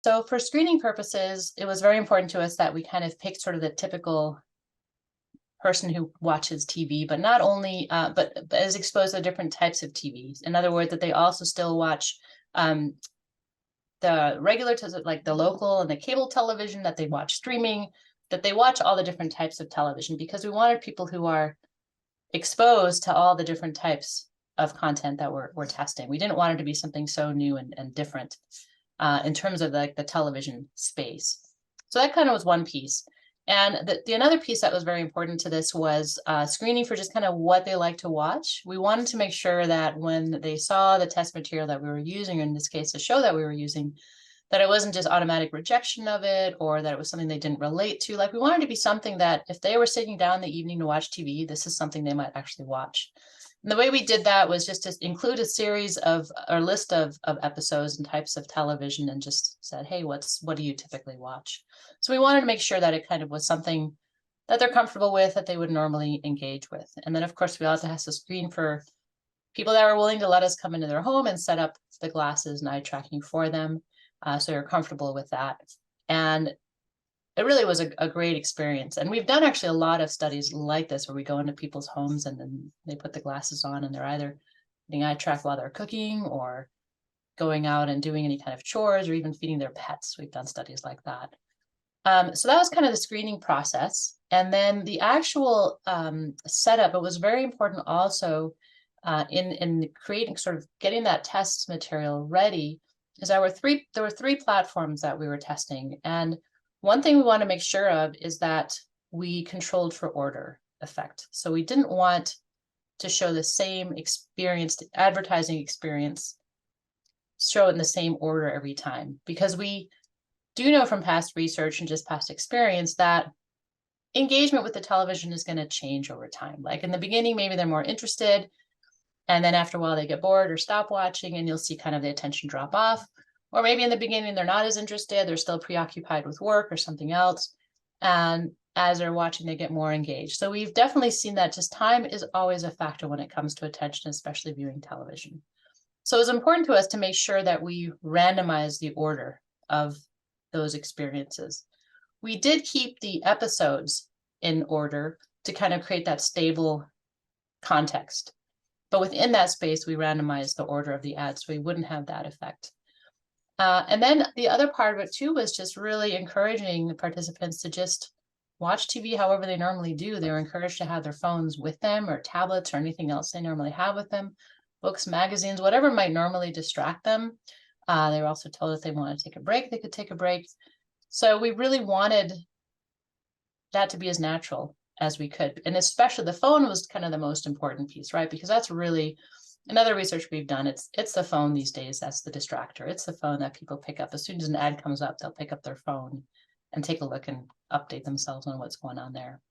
So for screening purposes, it was very important to us that we kind of picked sort of the typical person who watches TV, but not only, but is exposed to different types of TVs. In other words, that they also still watch the regular, like the local and the cable television, that they watch streaming, that they watch all the different types of television, because we wanted people who are exposed to all the different types of content that we're testing. We didn't want it to be something so new and different in terms of like the television space. So that kind of was one piece. And the another piece that was very important to this was screening for just kind of what they like to watch. We wanted to make sure that when they saw the test material that we were using, or in this case, the show that we were using, that it wasn't just automatic rejection of it, or that it was something they didn't relate to. Like, we wanted to be something that if they were sitting down in the evening to watch TV, this is something they might actually watch. And the way we did that was just to include a series of, or list of episodes and types of television, and just said, hey, what do you typically watch? So we wanted to make sure that it kind of was something that they're comfortable with, that they would normally engage with. And then, of course, we also have to screen for people that are willing to let us come into their home and set up the glasses and eye tracking for them. So you're comfortable with that. And it really was a great experience. And we've done actually a lot of studies like this, where we go into people's homes and then they put the glasses on and they're either getting eye track while they're cooking, or going out and doing any kind of chores, or even feeding their pets. We've done studies like that. So that was kind of the screening process. And then the actual setup, it was very important also in creating, sort of getting that test material ready, is there were three platforms that we were testing. And one thing we want to make sure of is that we controlled for order effect. So we didn't want to show the same advertising experience, show it in the same order every time, because we do know from past research and just past experience that engagement with the television is going to change over time. Like in the beginning, maybe they're more interested, and then after a while they get bored or stop watching, and you'll see kind of the attention drop off. Or maybe in the beginning they're not as interested, they're still preoccupied with work or something else, and as they're watching they get more engaged. So we've definitely seen that just time is always a factor when it comes to attention, especially viewing television. So it's important to us to make sure that we randomize the order of those experiences. We did keep the episodes in order to kind of create that stable context. But within that space, we randomized the order of the ads so we wouldn't have that effect. And then the other part of it too was just really encouraging the participants to just watch TV however they normally do. They were encouraged to have their phones with them, or tablets, or anything else they normally have with them, books, magazines, whatever might normally distract them. They were also told if they want to take a break, they could take a break. So we really wanted that to be as natural as we could. And especially the phone was kind of the most important piece, right? Because that's really another research we've done. It's the phone these days that's the distractor. It's the phone that people pick up. As soon as an ad comes up, they'll pick up their phone and take a look and update themselves on what's going on there.